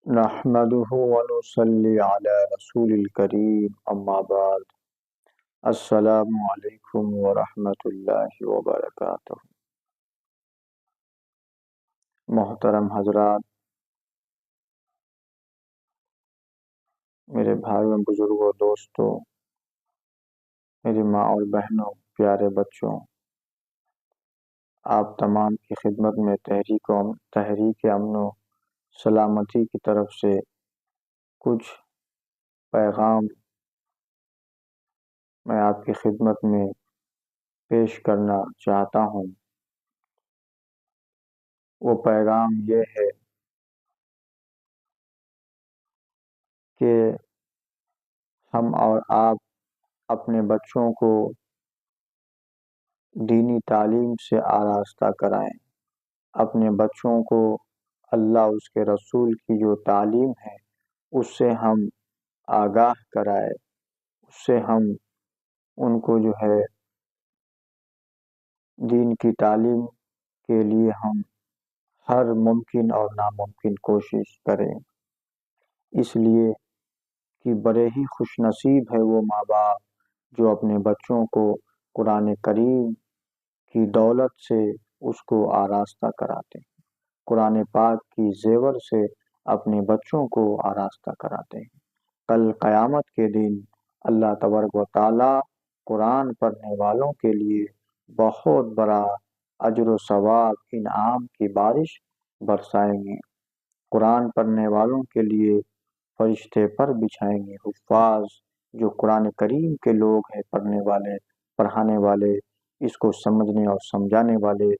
نحمده ونصلي على رسول الكريم اما بعد السلام علیکم ورحمۃ اللہ وبرکاتہ۔ محترم حضرات، میرے بھائیوں، بزرگوں، دوستوں، میری ماں اور بہنوں، پیارے بچوں، آپ تمام کی خدمت میں تحریک امن و سلامتی کی طرف سے کچھ پیغام میں آپ کی خدمت میں پیش کرنا چاہتا ہوں۔ وہ پیغام یہ ہے کہ ہم اور آپ اپنے بچوں کو دینی تعلیم سے آراستہ کرائیں، اپنے بچوں کو اللہ اس کے رسول کی جو تعلیم ہے اس سے ہم آگاہ کرائے، اس سے ہم ان کو جو ہے دین کی تعلیم کے لیے ہم ہر ممکن اور ناممکن کوشش کریں، اس لیے کہ بڑے ہی خوش نصیب ہے وہ ماں باپ جو اپنے بچوں کو قرآن کریم کی دولت سے اس کو آراستہ کراتے ہیں، قرآن پاک کی زیور سے اپنے بچوں کو آراستہ کراتے ہیں۔ کل قیامت کے دن اللہ تبارک و تعالی قرآن پڑھنے والوں کے لیے بہت بڑا اجر و ثواب انعام کی بارش برسائیں گے۔ قرآن پڑھنے والوں کے لیے فرشتے پر بچھائیں گے، حفاظ جو قرآن کریم کے لوگ ہیں، پڑھنے والے، پڑھانے والے، اس کو سمجھنے اور سمجھانے والے،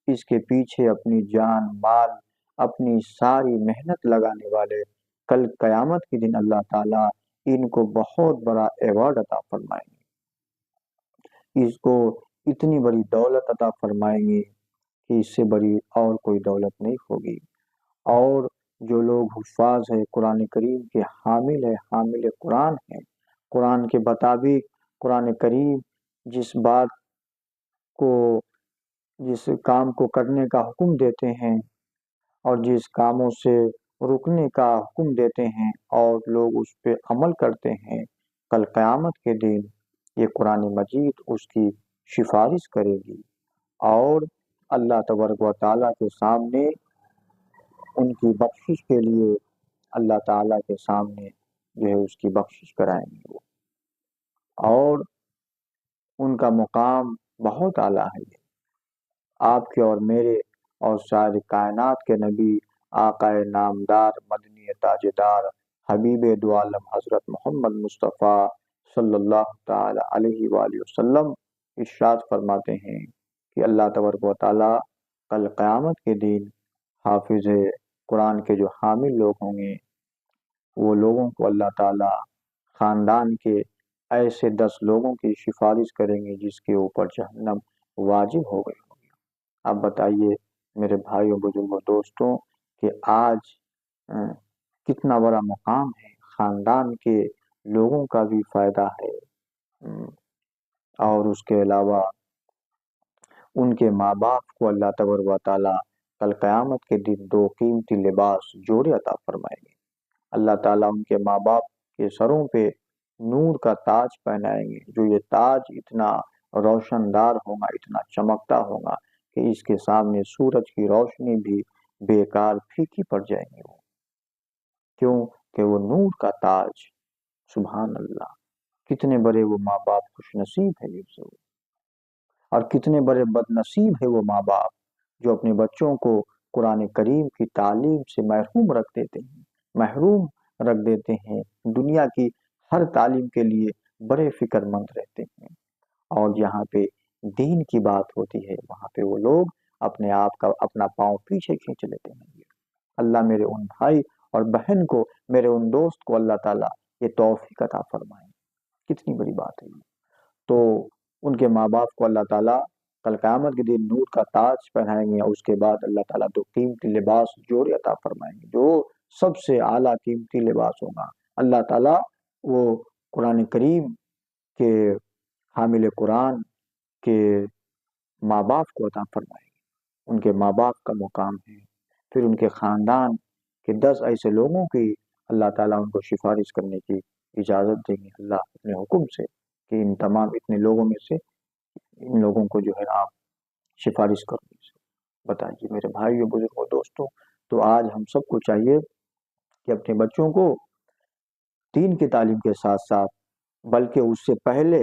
اس کے پیچھے اپنی جان مال اپنی ساری محنت لگانے والے، کل قیامت کے دن اللہ تعالیٰ ان کو بہت بڑا ایوارڈ عطا فرمائیں گے، اس کو اتنی بڑی دولت عطا فرمائیں گے کہ اس سے بڑی اور کوئی دولت نہیں ہوگی۔ اور جو لوگ حفاظ ہے، قرآن کریم کے حامل ہے، حامل قرآن ہے، قرآن کے مطابق قرآن کریم جس بات کو، جس کام کو کرنے کا حکم دیتے ہیں اور جس کاموں سے رکنے کا حکم دیتے ہیں اور لوگ اس پہ عمل کرتے ہیں، کل قیامت کے دن یہ قرآن مجید اس کی سفارش کرے گی اور اللہ تبارک و تعالیٰ کے سامنے ان کی بخشش کے لیے اللہ تعالیٰ کے سامنے جو ہے اس کی بخشش کرائیں گے وہ، اور ان کا مقام بہت اعلیٰ ہے۔ آپ کے اور میرے اور ساری کائنات کے نبی آقا نامدار مدنی تاجدار حبیب دو عالم حضرت محمد مصطفیٰ صلی اللہ تعالی علیہ وآلہ وسلم ارشاد فرماتے ہیں کہ اللہ تبارک و تعالی کل قیامت کے دن حافظ قرآن کے جو حامل لوگ ہوں گے وہ لوگوں کو اللہ تعالی خاندان کے ایسے 10 لوگوں کی سفارش کریں گے جس کے اوپر جہنم واجب ہو گئی ہوگی۔ اب بتائیے میرے بھائیوں، بزرگوں، دوستوں کہ آج کتنا بڑا مقام ہے، خاندان کے لوگوں کا بھی فائدہ ہے، اور اس کے علاوہ ان کے ماں باپ کو اللہ تبارک و تعالی کل قیامت کے دن 2 قیمتی لباس جوڑے عطا فرمائیں گے۔ اللہ تعالیٰ ان کے ماں باپ کے سروں پہ نور کا تاج پہنائیں گے، جو یہ تاج اتنا روشن دار ہوگا، اتنا چمکتا ہوگا کہ اس کے سامنے سورج کی روشنی بھی بیکار پھیکی پڑ جائیں گی وہ، کیوں کہ وہ نور کا تاج۔ سبحان اللہ، کتنے بڑے وہ ماں باپ خوش نصیب ہے یہ، اور کتنے بڑے بد نصیب ہے وہ ماں باپ جو اپنے بچوں کو قرآن کریم کی تعلیم سے محروم رکھ دیتے ہیں، محروم رکھ دیتے ہیں، دنیا کی ہر تعلیم کے لیے بڑے فکر مند رہتے ہیں، اور جہاں پہ دین کی بات ہوتی ہے وہاں پہ وہ لوگ اپنے آپ کا اپنا پاؤں پیچھے کھینچ لیتے ہیں۔ اللہ میرے ان بھائی اور بہن کو، میرے ان دوست کو اللہ تعالیٰ یہ توفیق عطا فرمائے، کتنی بڑی بات ہے۔ تو ان کے ماں باپ کو اللہ تعالیٰ کل قیامت کے دن نور کا تاج پہنائیں گے، اور اس کے بعد اللہ تعالیٰ 2 قیمتی لباس جوڑے عطا فرمائیں گے جو سب سے اعلیٰ قیمتی لباس ہوگا۔ اللہ تعالیٰ وہ قرآن کریم کے حامل قرآن کے ماں باپ کو عطا فرمائیں گے، ان کے ماں باپ کا مقام ہے، پھر ان کے خاندان کہ 10 ایسے لوگوں کی اللہ تعالیٰ ان کو سفارش کرنے کی اجازت دیں گے اللہ اپنے حکم سے کہ ان تمام اتنے لوگوں میں سے ان لوگوں کو جو ہے آپ سفارش کرو۔ بتائیے میرے بھائیوں بزرگوں دوستوں، تو آج ہم سب کو چاہیے کہ اپنے بچوں کو دین کی تعلیم کے ساتھ ساتھ بلکہ اس سے پہلے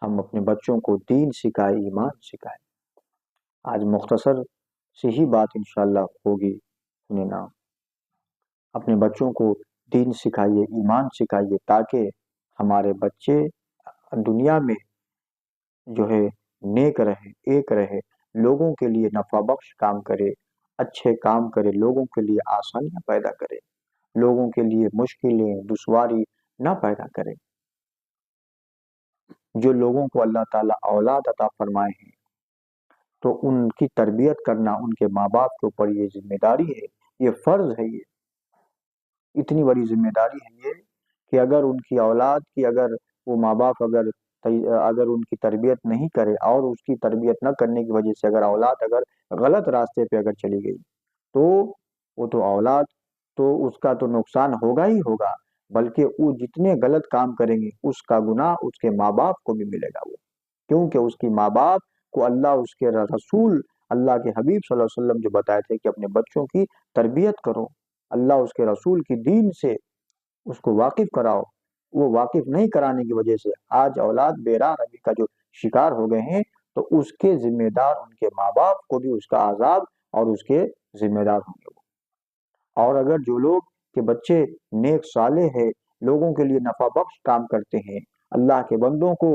ہم اپنے بچوں کو دین سکھائیں، ایمان سکھائیں۔ آج مختصر سی ہی بات انشاءاللہ ہوگی انہیں نام اپنے بچوں کو دین سکھائیے، ایمان سکھائیے، تاکہ ہمارے بچے دنیا میں جو ہے نیک رہے، ایک رہے، لوگوں کے لیے نفع بخش کام کرے، اچھے کام کرے، لوگوں کے لیے آسانیاں پیدا کرے، لوگوں کے لیے مشکلیں دشواری نہ پیدا کرے۔ جو لوگوں کو اللہ تعالیٰ اولاد عطا فرمائے ہیں تو ان کی تربیت کرنا ان کے ماں باپ کے اوپر یہ ذمہ داری ہے، یہ فرض ہے، یہ اتنی بڑی ذمہ داری ہے یہ کہ اگر ان کی اولاد کی اگر وہ ماں باپ اگر ان کی تربیت نہیں کرے اور اس کی تربیت نہ کرنے کی وجہ سے اگر اولاد اگر غلط راستے پہ اگر چلی گئی تو وہ تو اولاد تو اس کا تو نقصان ہوگا ہی ہوگا، بلکہ وہ جتنے غلط کام کریں گے اس کا گناہ اس کے ماں باپ کو بھی ملے گا، وہ کیونکہ اس کی ماں باپ کو اللہ اس کے رسول اللہ کے حبیب صلی اللہ علیہ وسلم جو بتائے تھے کہ اپنے بچوں کی تربیت کرو، اللہ اس کے رسول کی دین سے اس کو واقف کراؤ، وہ واقف نہیں کرانے کی وجہ سے آج اولاد بے راہ روی کا جو شکار ہو گئے ہیں، تو اس کے ذمہ دار ان کے ماں باپ کو بھی اس کا عذاب اور اس کے ذمہ دار ہوں گے۔ اور اگر جو لوگ کے بچے نیک صالح ہے، لوگوں کے لیے نفع بخش کام کرتے ہیں، اللہ کے بندوں کو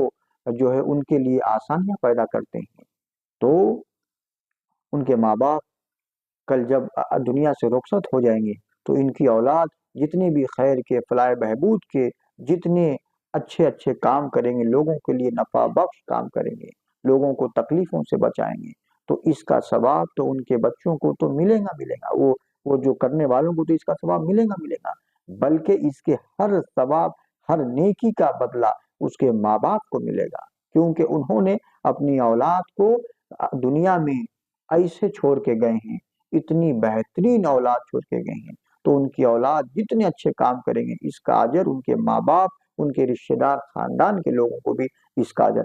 جو ہے ان کے لیے آسانیاں پیدا کرتے ہیں، تو ان کے ماں باپ کل جب دنیا سے رخصت ہو جائیں گے تو ان کی اولاد جتنے بھی خیر کے فلاح بہبود کے جتنے اچھے اچھے کام کریں گے، لوگوں کے لیے نفع بخش کام کریں گے، لوگوں کو تکلیفوں سے بچائیں گے، تو اس کا ثواب تو ان کے بچوں کو تو ملے گا، وہ جو کرنے والوں کو تو اس کا ثواب ملے گا، بلکہ اس کے ہر ثواب ہر نیکی کا بدلہ اس کے ماں باپ کو ملے گا، کیونکہ انہوں نے اپنی اولاد کو دنیا میں ایسے چھوڑ کے گئے ہیں، اتنی بہترین اولاد چھوڑ کے گئے ہیں، تو ان کی اولاد جتنے اچھے کام کریں گے اس کا اجر ان کے ماں باپ، ان کے رشتہ دار، خاندان کے لوگوں کو بھی اس کا اجر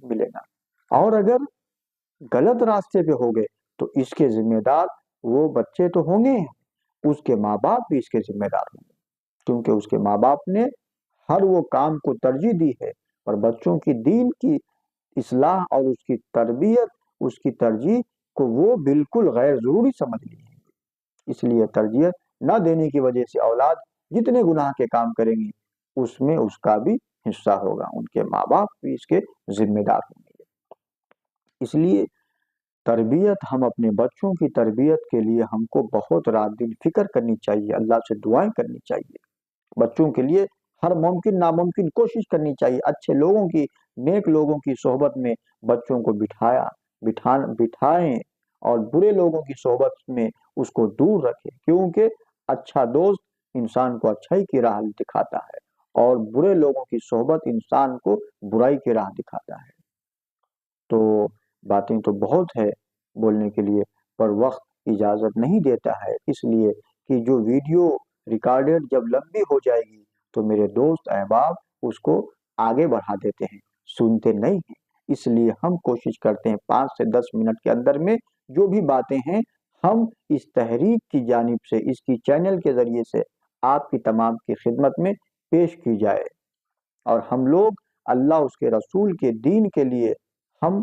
ملے گا۔ اور اگر غلط راستے پہ ہو گئے تو اس کے ذمہ دار وہ بچے تو ہوں گے، اس کے ماں باپ بھی اس کے ذمہ دار ہوں گے، کیونکہ اس کے ماں باپ نے ہر وہ کام کو ترجیح دی ہے اور بچوں کی دین کی اصلاح اور اس کی تربیت، اس کی ترجیح کو وہ بالکل غیر ضروری سمجھ لی ہے۔ اس لیے ترجیح نہ دینے کی وجہ سے اولاد جتنے گناہ کے کام کریں گے اس میں اس کا بھی حصہ ہوگا، ان کے ماں باپ بھی اس کے ذمہ دار ہوں گے۔ اس لیے تربیت، ہم اپنے بچوں کی تربیت کے لیے ہم کو بہت رات دن فکر کرنی چاہیے، اللہ سے دعائیں کرنی چاہیے، بچوں کے لیے ہر ممکن ناممکن کوشش کرنی چاہیے، اچھے لوگوں کی، نیک لوگوں کی صحبت میں بچوں کو بٹھائیں اور برے لوگوں کی صحبت میں اس کو دور رکھیں، کیونکہ اچھا دوست انسان کو اچھائی کی راہ دکھاتا ہے اور برے لوگوں کی صحبت انسان کو برائی کی راہ دکھاتا ہے۔ تو باتیں تو بہت ہے بولنے کے لیے پر وقت اجازت نہیں دیتا ہے، اس لیے کہ جو ویڈیو ریکارڈڈ جب لمبی ہو جائے گی تو میرے دوست احباب اس کو آگے بڑھا دیتے ہیں، سنتے نہیں ہیں، اس لیے ہم کوشش کرتے ہیں 5 سے 10 منٹ کے اندر میں جو بھی باتیں ہیں ہم اس تحریک کی جانب سے، اس کی چینل کے ذریعے سے آپ کی تمام کی خدمت میں پیش کی جائے، اور ہم لوگ اللہ اس کے رسول کے دین کے لیے ہم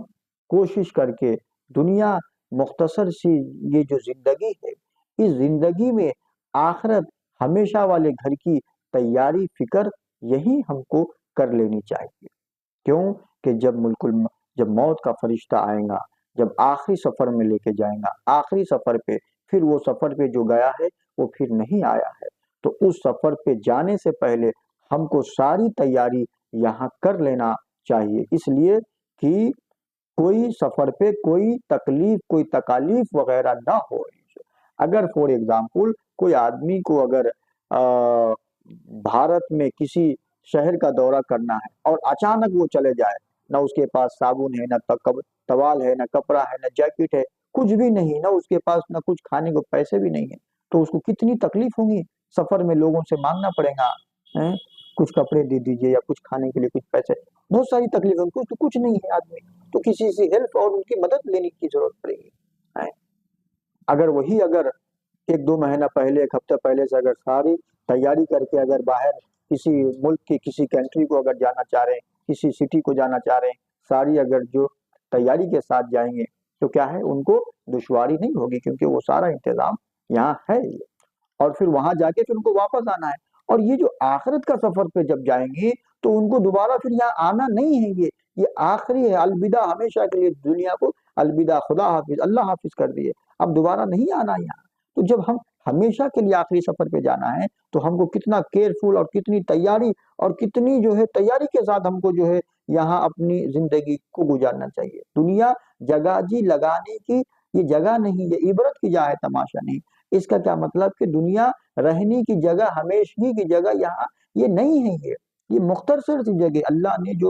کوشش کر کے دنیا مختصر سی یہ جو زندگی ہے، اس زندگی میں آخرت ہمیشہ والے گھر کی تیاری فکر یہی ہم کو کر لینی چاہیے، کیوں کہ جب موت کا فرشتہ آئے گا، جب آخری سفر میں لے کے جائیں گا، آخری سفر پہ پھر وہ سفر پہ جو گیا ہے وہ پھر نہیں آیا ہے، تو اس سفر پہ جانے سے پہلے ہم کو ساری تیاری یہاں کر لینا چاہیے، اس لیے کہ کوئی سفر پہ کوئی تکالیف وغیرہ نہ ہو۔ اگر فور ایگزامپل کوئی آدمی کو اگر بھارت میں کسی شہر کا دورہ کرنا ہے اور اچانک وہ چلے جائے، نہ اس کے پاس صابن ہے، نہ توال ہے، نہ کپڑا ہے، نہ جیکٹ ہے، کچھ بھی نہیں، نہ اس کے پاس نہ کچھ کھانے کو پیسے بھی نہیں ہے، تو اس کو کتنی تکلیف ہوگی، سفر میں لوگوں سے مانگنا پڑے گا، کچھ کپڑے دے دیجیے یا کچھ کھانے کے لیے کچھ پیسے، بہت ساری تکلیف ہے، کچھ تو کچھ نہیں ہے آدمی، تو کسی سے ہیلپ اور ان کی مدد لینے کی ضرورت پڑے گی۔ اگر 1-2 مہینہ پہلے، 1 ہفتہ پہلے سے اگر ساری تیاری کر کے اگر باہر کسی ملک کی کسی کنٹری کو اگر جانا چاہ رہے ہیں، کسی سٹی کو جانا چاہ رہے ہیں، ساری اگر جو تیاری کے ساتھ جائیں گے تو کیا ہے، ان کو دشواری نہیں ہوگی، کیونکہ وہ سارا انتظام یہاں ہے، اور پھر وہاں جا کے پھر ان کو واپس آنا ہے۔ اور یہ جو آخرت کا سفر پہ جب جائیں گے تو ان کو دوبارہ پھر یہاں آنا نہیں ہے، یہ آخری ہے، الوداع، ہمیشہ کے لیے دنیا کو الوداع، خدا حافظ، اللہ حافظ کر دیے، اب دوبارہ نہیں آنا یہاں۔ تو جب ہم ہمیشہ کے لیے آخری سفر پہ جانا ہے تو ہم کو کتنا کیئرفل اور کتنی تیاری اور کتنی جو ہے تیاری کے ساتھ ہم کو جو ہے یہاں اپنی زندگی کو گزارنا چاہیے۔ دنیا جگہ جی لگانے کی یہ جگہ نہیں، یہ عبرت کی جگہ ہے، تماشا نہیں۔ اس کا کیا مطلب کہ دنیا رہنے کی جگہ، ہمیشگی کی جگہ یہاں یہ نہیں ہے، یہ مختصر سی جگہ اللہ نے جو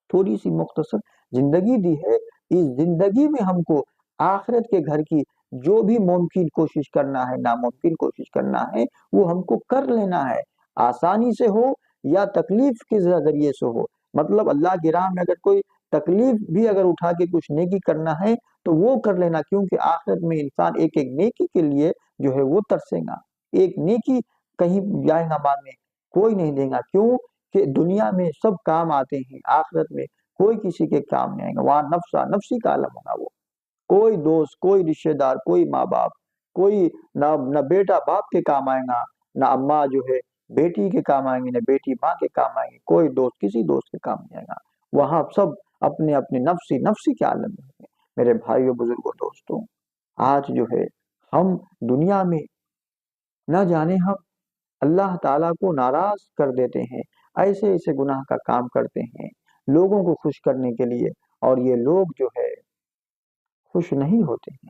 تھوڑی سی مختصر زندگی دی ہے، اس زندگی میں ہم کو آخرت کے گھر کی جو بھی ممکن کوشش کرنا ہے، ناممکن کوشش کرنا ہے، وہ ہم کو کر لینا ہے، آسانی سے ہو یا تکلیف کے ذریعے سے ہو۔ مطلب اللہ کی راہ میں اگر کوئی تکلیف بھی اگر اٹھا کے کچھ نیکی کرنا ہے تو وہ کر لینا، کیونکہ آخرت میں انسان ایک ایک نیکی کے لیے جو ہے وہ ترسے گا، ایک نیکی کہیں جائے گا مانگنے، کوئی نہیں دے گا، کیوں کہ دنیا میں سب کام آتے ہیں، آخرت میں کوئی کسی کے کام نہیں آئے گا، وہاں نفسا نفسی کا عالم ہوگا، وہ کوئی دوست، کوئی رشتہ دار، کوئی ماں باپ، کوئی نہ بیٹا باپ کے کام آئے گا، نہ اماں جو ہے بیٹی کے کام آئیں گے، نہ بیٹی ماں کے کام آئیں گے، کوئی دوست کسی دوست کے کام نہیں آئے گا، وہاں سب اپنے اپنے نفسی کے عالم میں ہیں۔ میرے بھائیوں، بزرگوں، دوستوں، آج جو ہے ہم دنیا میں نہ جانے ہم اللہ تعالیٰ کو ناراض کر دیتے ہیں، ایسے ایسے گناہ کا کام کرتے ہیں لوگوں کو خوش کرنے کے لیے، اور یہ لوگ جو ہے خوش نہیں ہوتے ہیں،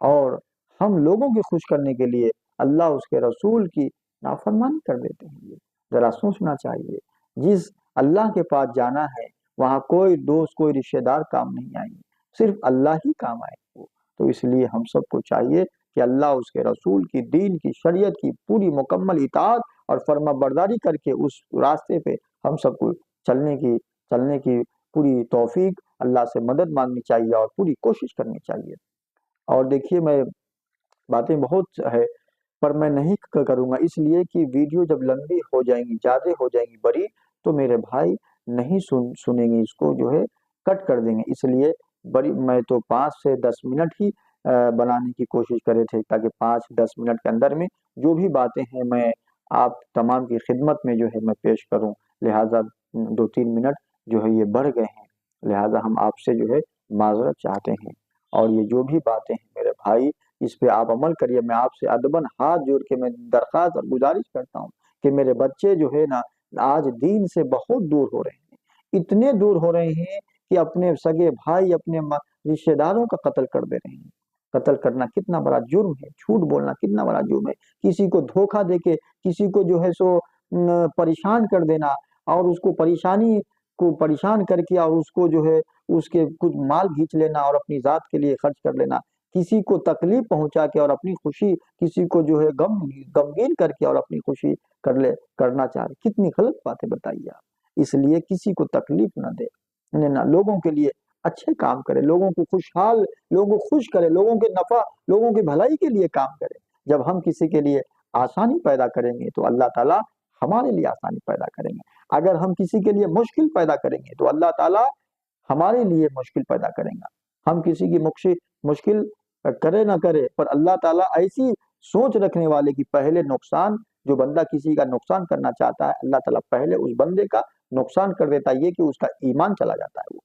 اور ہم لوگوں کی خوش کرنے کے لیے اللہ اس کے رسول کی نافرمانی کر دیتے ہیں۔ ذرا سوچنا چاہیے، جس اللہ کے پاس جانا ہے وہاں کوئی دوست، کوئی رشتہ دار کام نہیں آئیں گے، صرف اللہ ہی کام آئے گے۔ تو اس لیے ہم سب کو چاہیے کہ اللہ اس کے رسول کی، دین کی، شریعت کی پوری مکمل اطاعت اور فرما برداری کر کے اس راستے پہ ہم سب کو چلنے کی پوری توفیق اللہ سے مدد مانگنی چاہیے اور پوری کوشش کرنی چاہیے۔ اور دیکھیے، میں باتیں بہت ہے پر میں نہیں کروں گا، اس لیے کہ ویڈیو جب لمبی ہو جائیں گی، زیادہ ہو جائیں گی، بڑی، تو میرے بھائی نہیں سنیں گے، اس کو جو ہے کٹ کر دیں گے۔ اس لیے میں تو 5 سے 10 منٹ ہی بنانے کی کوشش کرے تھے، تاکہ 5-10 منٹ کے اندر میں جو بھی باتیں ہیں میں آپ تمام کی خدمت میں جو ہے میں پیش کروں، لہٰذا 2-3 منٹ جو ہے یہ بڑھ گئے ہیں، لہٰذا ہم آپ سے جو ہے معذرت چاہتے ہیں۔ اور یہ جو بھی باتیں ہیں میرے بھائی، اس پہ آپ عمل کریے۔ میں آپ سے ادباً ہاتھ جوڑ کے میں درخواست اور گزارش کرتا ہوں کہ میرے بچے جو ہے نا آج دین سے بہت دور ہو رہے ہیں، اتنے دور ہو رہے ہیں کہ اپنے سگے بھائی، اپنے رشتہ داروں کا قتل کر دے رہے ہیں۔ قتل کرنا کتنا بڑا جرم ہے، جھوٹ بولنا کتنا بڑا جرم ہے، کسی کو دھوکہ دے کے کسی کو جو ہے سو پریشان کر دینا، اور اس کو پریشان کر کے اور اس کو جو ہے اس کے کچھ مال گھینچ لینا اور اپنی ذات کے لیے خرچ کر لینا، کسی کو تکلیف پہنچا کے اور اپنی خوشی، کسی کو جو ہے غمگین کر کے اور اپنی خوشی کرنا چاہ رہے، کتنی غلط باتیں بتائیے آپ۔ اس لیے کسی کو تکلیف نہ دے، نہ لوگوں کے لیے اچھے کام کرے، لوگوں کو لوگوں کو خوش کرے، لوگوں کے نفع، لوگوں کی بھلائی کے لیے کام کرے۔ جب ہم کسی کے لیے آسانی پیدا کریں گے تو اللہ تعالیٰ ہمارے لیے آسانی پیدا کریں گے، اگر ہم کسی کے لیے مشکل پیدا کریں گے تو اللہ تعالیٰ ہمارے لیے مشکل پیدا کریں گا۔ ہم کسی کی مشکل کرے نہ کرے، پر اللہ تعالیٰ ایسی سوچ رکھنے والے کی پہلے نقصان، جو بندہ کسی کا نقصان کرنا چاہتا ہے، اللہ تعالیٰ پہلے اس بندے کا نقصان کر دیتا ہے، یہ کہ اس کا ایمان چلا جاتا ہے۔ وہ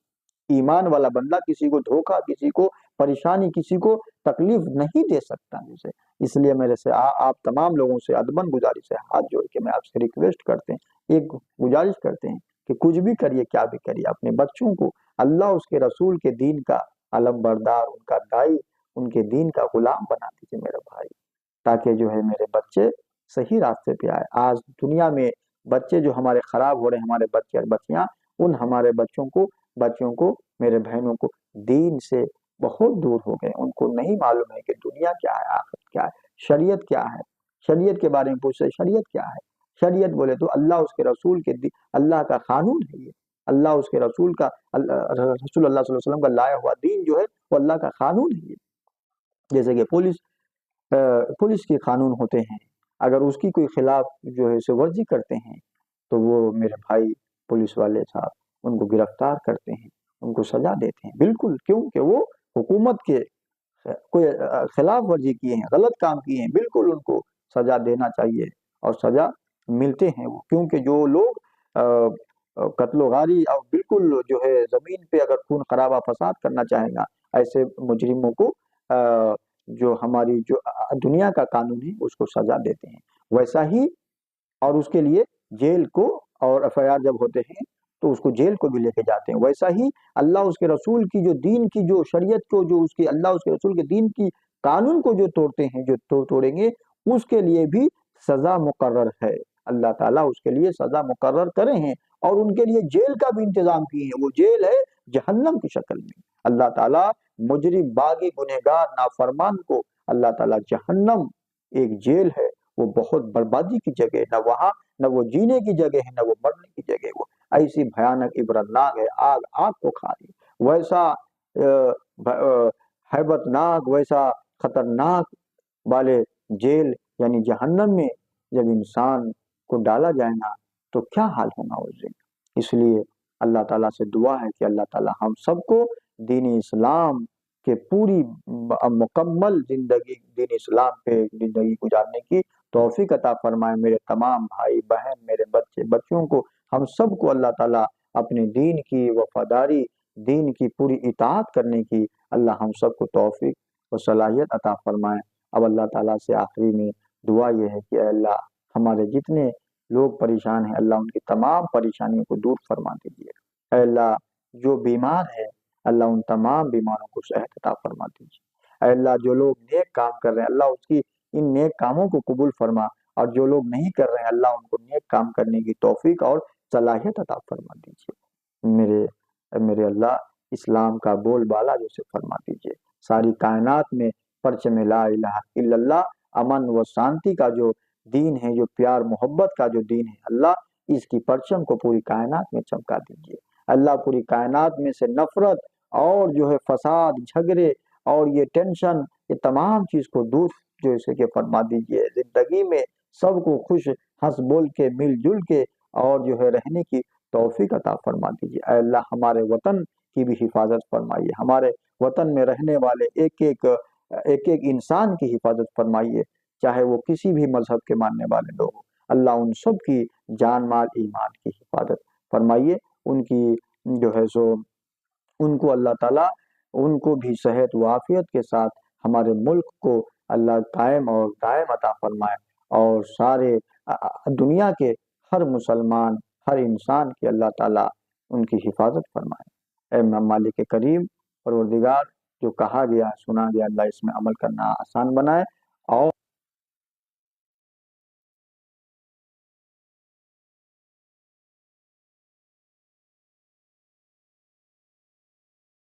ایمان والا بندہ کسی کو دھوکہ، کسی کو پریشانی، کسی کو تکلیف نہیں دے سکتا ہے۔ اس لیے میرے سے آپ تمام لوگوں سے ادباً گزارش ہے، ہاتھ جوڑ کے میں آپ سے ریکویسٹ کرتے ہیں، ایک گزارش کرتے ہیں کہ کچھ بھی کریے، کیا بھی کریے، اپنے بچوں کو اللہ اس کے رسول کے دین کا علم بردار، ان کا دائی، ان کے دین کا غلام بنا دیجیے میرے بھائی، تاکہ جو ہے میرے بچے صحیح راستے پہ آئے۔ آج دنیا میں بچے جو ہمارے خراب ہو رہے ہیں، ہمارے بچے اور بچیاں، ان ہمارے بچوں کو، میرے بہنوں کو دین سے بہت دور ہو گئے، ان کو نہیں معلوم ہے کہ دنیا کیا ہے، آخرت کیا ہے، شریعت کیا ہے۔ شریعت کے بارے میں پوچھتے شریعت کیا ہے؟ شریعت بولے تو اللہ اس کے رسول کے اللہ کا قانون ہے یہ، اللہ اس کے رسول کا رسول اللہ صلی اللہ علیہ وسلم کا لایا ہوا دین جو ہے وہ اللہ کا قانون ہے یہ۔ جیسے کہ پولیس کے قانون ہوتے ہیں، اگر اس کی کوئی خلاف جو ہے ورزی کرتے ہیں تو وہ میرے بھائی پولیس والے صاحب ان کو گرفتار کرتے ہیں، ان کو سزا دیتے ہیں، بالکل، کیونکہ وہ حکومت کے کوئی خلاف ورزی کیے ہیں، غلط کام کیے ہیں، بالکل ان کو سزا دینا چاہیے اور سزا ملتے ہیں وہ، کیونکہ جو لوگ قتل و غاری اور بالکل جو ہے زمین پہ اگر خون خرابہ فساد کرنا چاہے گا، ایسے مجرموں کو جو ہماری جو دنیا کا قانون ہے اس کو سزا دیتے ہیں، ویسا ہی اور اس کے لیے جیل کو اور ایف آئی آر جب ہوتے ہیں تو اس کو جیل کو بھی لے کے جاتے ہیں، ویسا ہی اللہ اس کے رسول کی جو دین کی جو شریعت کو جو اس کی اللہ اس کے رسول کے دین کی قانون کو جو توڑتے ہیں، جو توڑیں گے اس کے لیے بھی سزا مقرر ہے، اللہ تعالیٰ اس کے لیے سزا مقرر کرے ہیں اور ان کے لیے جیل کا بھی انتظام کیے ہیں، وہ جیل ہے جہنم کی شکل میں۔ اللہ تعالیٰ مجرم باغی گنہگار نافرمان کو اللہ تعالیٰ جہنم ایک جیل ہے، وہ بہت بربادی کی جگہ ہے، نہ وہاں نہ وہ جینے کی جگہ ہے نہ وہ مرنے کی جگہ ہے، وہ ایسی بھیانک عبرتناک ہے، آگ کو کھا لی، ویسا ہیبت ناک ویسا خطرناک والے جیل یعنی جہنم میں جب انسان کو ڈالا جائے گا تو کیا حال ہوگا اس دن۔ اس لیے اللہ تعالیٰ سے دعا ہے کہ اللہ تعالیٰ ہم سب کو دین اسلام کے پوری مکمل زندگی دین اسلام پہ زندگی گزارنے کی توفیق عطا فرمائے۔ میرے تمام بھائی بہن، میرے بچوں کو، ہم سب کو اللہ تعالیٰ اپنے دین کی وفاداری، دین کی پوری اطاعت کرنے کی اللہ ہم سب کو توفیق و صلاحیت عطا فرمائے۔ اب اللہ تعالیٰ سے آخری میں دعا یہ ہے کہ اے اللہ ہمارے جتنے لوگ پریشان ہیں اللہ ان کی تمام پریشانیوں کو دور فرما دیجیے۔ اے اللہ جو بیمار ہے اللہ ان تمام بیماروں کو صحت عطا فرما دیجیے۔ اے اللہ جو لوگ نیک کام کر رہے ہیں اللہ اس کی ان نیک کاموں کو قبول فرما، اور جو لوگ نہیں کر رہے ہیں اللہ ان کو نیک کام کرنے کی توفیق اور صلاحیت عطا فرما دیجیے۔ میرے اللہ اسلام کا بول بالا جیسے فرما دیجیے، ساری کائنات میں پرچم لا الہ الا اللہ، امن و شانتی کا جو دین ہے، جو پیار محبت کا جو دین ہے، اللہ اس کی پرچم کو پوری کائنات میں چمکا دیجیے۔ اللہ پوری کائنات میں سے نفرت اور جو ہے فساد، جھگڑے اور یہ ٹینشن، یہ تمام چیز کو دور جیسے کہ فرما دیجیے۔ زندگی میں سب کو خوش ہنس بول کے مل جل کے اور جو ہے رہنے کی توفیق عطا فرما دیجیے۔ اے اللہ ہمارے وطن کی بھی حفاظت فرمائیے، ہمارے وطن میں رہنے والے ایک ایک انسان کی حفاظت فرمائیے، چاہے وہ کسی بھی مذہب کے ماننے والے لوگ ہوں، اللہ ان سب کی جان مال ایمان کی حفاظت فرمائیے، ان کی جو ہے سو ان کو اللہ تعالیٰ ان کو بھی صحت و عافیت کے ساتھ ہمارے ملک کو اللہ قائم اور دائم عطا فرمائے، اور سارے دنیا کے ہر مسلمان ہر انسان کی اللہ تعالیٰ ان کی حفاظت فرمائے۔ اے مالک کریم پروردگار، جو کہا گیا سنا گیا اللہ اس میں عمل کرنا آسان بنائے،